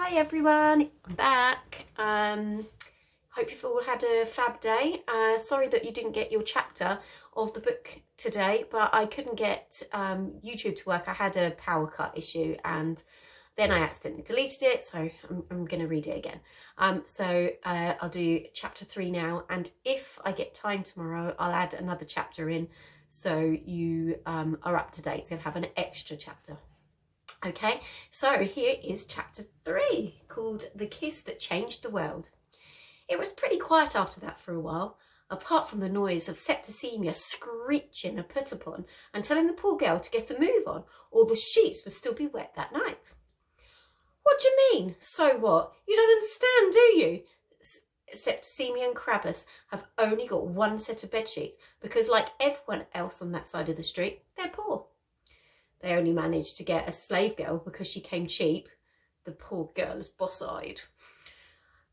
Hi everyone, I'm back. Hope you've all had a fab day. Sorry that you didn't get your chapter of the book today, but I couldn't get YouTube to work. I had a power cut issue and then I accidentally deleted it, so I'm going to read it again. I'll do chapter 3 now, and if I get time tomorrow, I'll add another chapter in so you are up to date, so you'll have an extra chapter. Okay, so here is chapter 3, called The Kiss That Changed the World. It was pretty quiet after that for a while, apart from the noise of Septicemia screeching a put upon and telling the poor girl to get a move on, or the sheets would still be wet that night. What do you mean, so what? You don't understand, do you? Septicemia and Crabbus have only got one set of bed sheets because, like everyone else on that side of the street, they're poor. They only managed to get a slave girl because she came cheap. The poor girl is boss-eyed.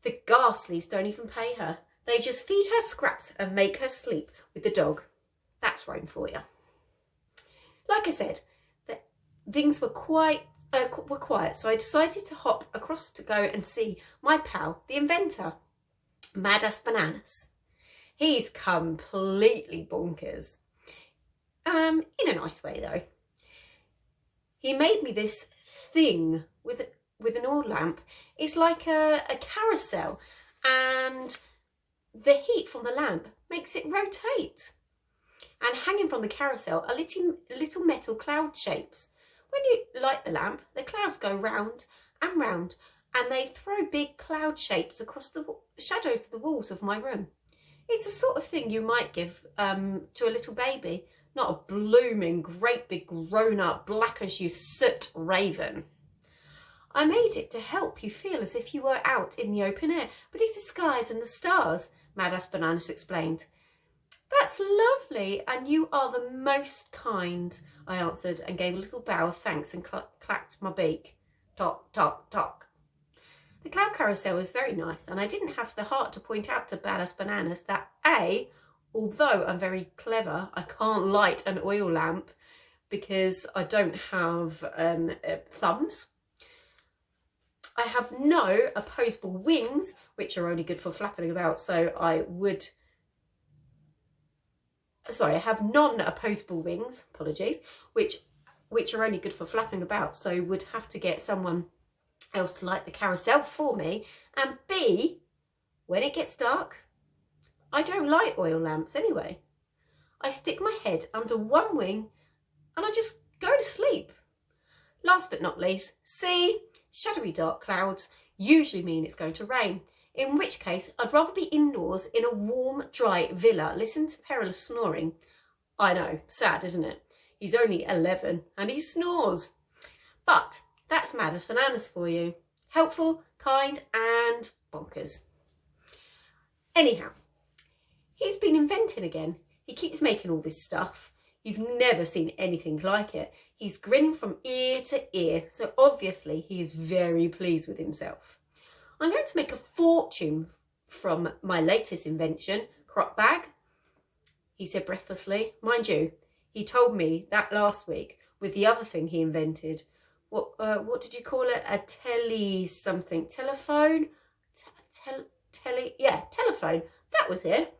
The Ghastlies don't even pay her. They just feed her scraps and make her sleep with the dog. That's Rome for you. Like I said, things were quiet, so I decided to hop across to go and see my pal, the inventor, Mad-Ass Bananas. He's completely bonkers. In a nice way, though. He made me this thing with an oil lamp. It's like a carousel, and the heat from the lamp makes it rotate. And hanging from the carousel are little metal cloud shapes. When you light the lamp, the clouds go round and round, and they throw big cloud shapes across the shadows of the walls of my room. It's the sort of thing you might give to a little baby, not a blooming, great big grown-up, black as you soot raven. I made it to help you feel as if you were out in the open air, beneath the skies and the stars, Mad-Ass Bananas explained. That's lovely, and you are the most kind, I answered, and gave a little bow of thanks and clacked my beak. Tock, tock, tock. The cloud carousel was very nice, and I didn't have the heart to point out to Mad-Ass Bananas that although I'm very clever, I can't light an oil lamp because I don't have thumbs. I have no opposable wings, which are only good for flapping about, so I have non-opposable wings, apologies, which are only good for flapping about, so would have to get someone else to light the carousel for me. And B, when it gets dark, I don't light oil lamps anyway. I stick my head under one wing and I just go to sleep. Last but not least, C, shadowy dark clouds usually mean it's going to rain, in which case I'd rather be indoors in a warm, dry villa, listen to perilous snoring. I know, sad, isn't it? He's only 11 and he snores. But that's Mad-Ass Bananas for you. Helpful, kind and bonkers. Anyhow, he's been inventing again. He keeps making all this stuff. You've never seen anything like it. He's grinning from ear to ear, so obviously he is very pleased with himself. I'm going to make a fortune from my latest invention, crop bag, he said breathlessly. Mind you, he told me that last week with the other thing he invented. What did you call it? A telephone? Telephone. That was it.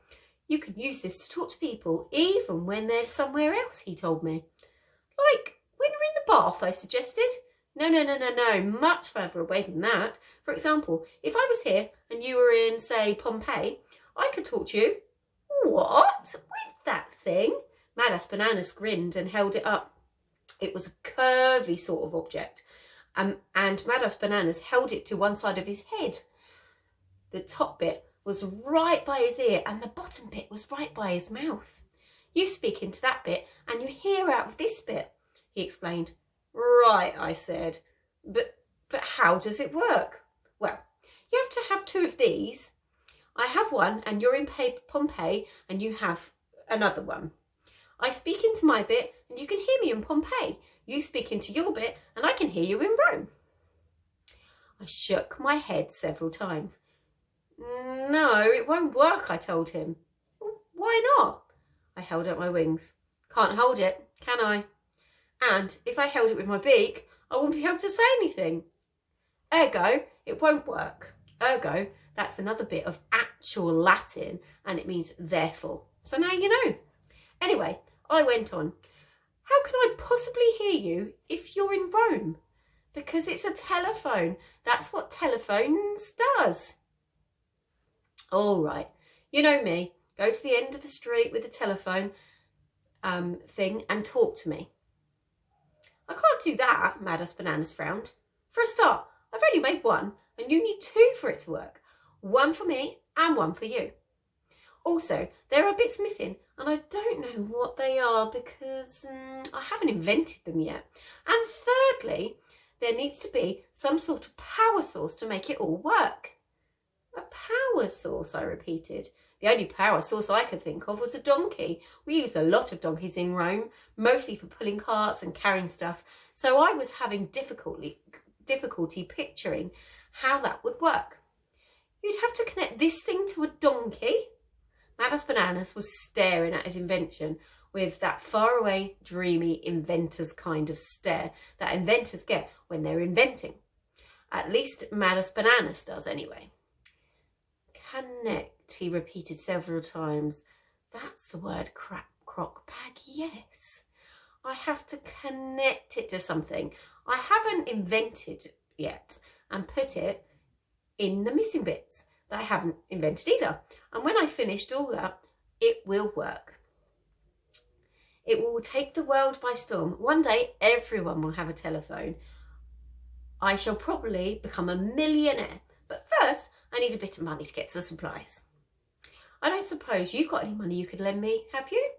You can use this to talk to people, even when they're somewhere else, he told me. Like, when you're in the bath, I suggested. No, much further away than that. For example, if I was here and you were in, say, Pompeii, I could talk to you. What? With that thing? Mad-Ass Bananas grinned and held it up. It was a curvy sort of object, and Mad-Ass Bananas held it to one side of his head. The top bit was right by his ear and the bottom bit was right by his mouth. You speak into that bit and you hear out of this bit, he explained. Right, I said, but how does it work? Well, you have to have two of these. I have one and you're in Pompeii and you have another one. I speak into my bit and you can hear me in Pompeii. You speak into your bit and I can hear you in Rome. I shook my head several times. No, it won't work, I told him. Why not? I held up my wings. Can't hold it, can I? And if I held it with my beak, I wouldn't be able to say anything. Ergo, it won't work. Ergo, that's another bit of actual Latin, and it means therefore. So now you know. Anyway, I went on. How can I possibly hear you if you're in Rome? Because it's a telephone. That's what telephones does. All right. You know me. Go to the end of the street with the telephone thing and talk to me. I can't do that, Mad Bananas frowned. For a start, I've only made one and you need two for it to work. One for me and one for you. Also, there are bits missing and I don't know what they are because I haven't invented them yet. And thirdly, there needs to be some sort of power source to make it all work. A power source, I repeated. The only power source I could think of was a donkey. We use a lot of donkeys in Rome, mostly for pulling carts and carrying stuff. So I was having difficulty picturing how that would work. You'd have to connect this thing to a donkey? Mad Bananas was staring at his invention with that faraway, dreamy inventor's kind of stare that inventors get when they're inventing. At least Mad Bananas does anyway. Connect, he repeated several times. That's the word, crock bag, yes. I have to connect it to something I haven't invented yet and put it in the missing bits that I haven't invented either. And when I finished all that, it will work. It will take the world by storm. One day, everyone will have a telephone. I shall probably become a millionaire. But first, I need a bit of money to get the supplies. I don't suppose you've got any money you could lend me, have you?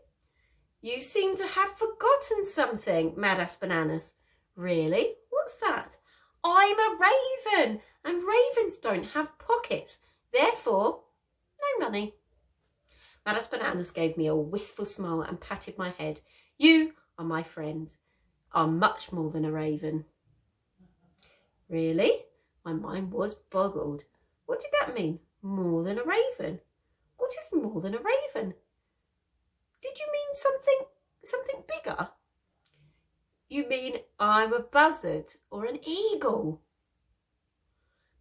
You seem to have forgotten something, Mad Bananas. Really? What's that? I'm a raven, and ravens don't have pockets. Therefore, no money. Mad Bananas gave me a wistful smile and patted my head. You are my friend, are much more than a raven. Really? My mind was boggled. What did that mean? More than a raven? What is more than a raven? Did you mean something bigger? You mean I'm a buzzard or an eagle?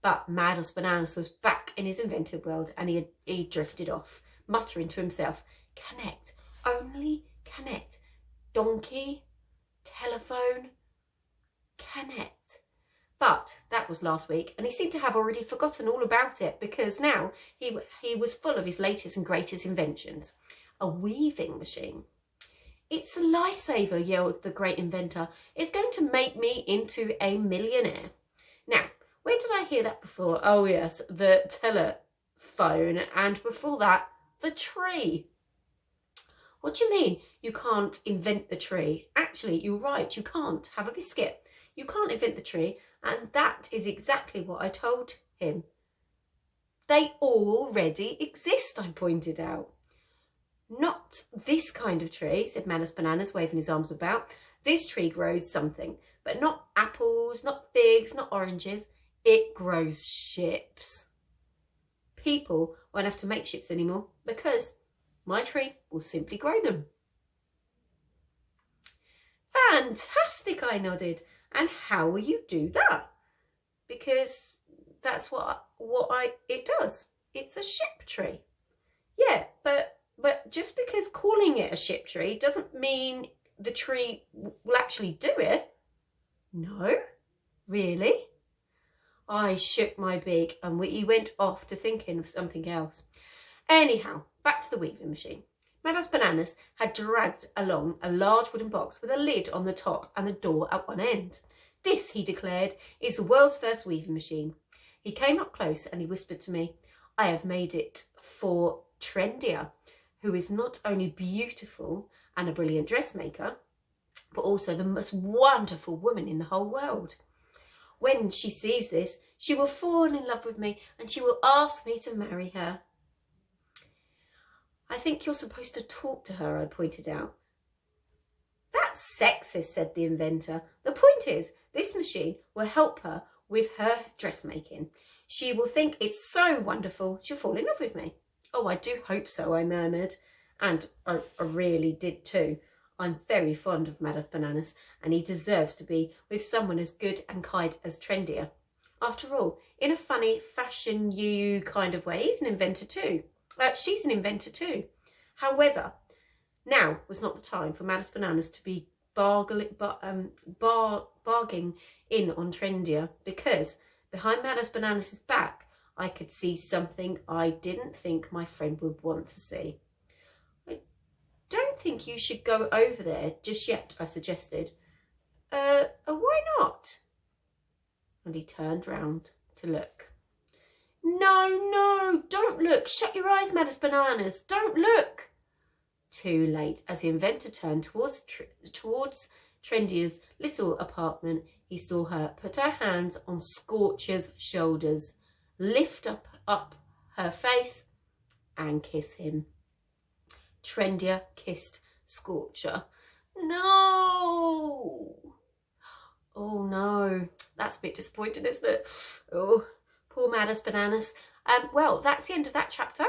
But Mad Bananas was back in his invented world and he drifted off, muttering to himself, connect, only connect. Donkey, telephone, connect. But that was last week and he seemed to have already forgotten all about it because now he was full of his latest and greatest inventions. A weaving machine. It's a lifesaver, yelled the great inventor. It's going to make me into a millionaire. Now, where did I hear that before? Oh yes, the telephone, and before that, the tree. What do you mean you can't invent the tree? Actually, you're right, you can't. Have a biscuit. You can't invent the tree, and that is exactly what I told him. They already exist, I pointed out. Not this kind of tree, said Mad Bananas, waving his arms about. This tree grows something, but not apples, not figs, not oranges. It grows ships. People won't have to make ships anymore because my tree will simply grow them. Fantastic, I nodded. And how will you do that? Because that's what it does. It's a ship tree. Yeah, but just because calling it a ship tree doesn't mean the tree will actually do it. No, really? I shook my beak and he went off to thinking of something else. Anyhow, back to the weaving machine. Mad Bananas had dragged along a large wooden box with a lid on the top and a door at one end. This, he declared, is the world's first weaving machine. He came up close and he whispered to me, I have made it for Trendia, who is not only beautiful and a brilliant dressmaker, but also the most wonderful woman in the whole world. When she sees this, she will fall in love with me and she will ask me to marry her. I think you're supposed to talk to her, I pointed out. That's sexist, said the inventor. The point is, this machine will help her with her dressmaking. She will think it's so wonderful, she'll fall in love with me. Oh, I do hope so, I murmured. And I really did too. I'm very fond of Mad Bananas and he deserves to be with someone as good and kind as Trendia. After all, in a funny fashion you kind of way, he's an inventor too. She's an inventor too. However, now was not the time for Madness Bananas to be barging in on Trendier, because behind Madness Bananas' back, I could see something I didn't think my friend would want to see. I don't think you should go over there just yet, I suggested. Why not? And he turned round to look. No, don't look. Shut your eyes, Madness Bananas. Don't look. Too late. As the inventor turned towards Trendier's little apartment, he saw her put her hands on Scorcher's shoulders, lift up her face and kiss him. Trendier kissed Scorcher. No! Oh no, that's a bit disappointing, isn't it? Oh, poor Madness Bananas. Well, that's the end of that chapter.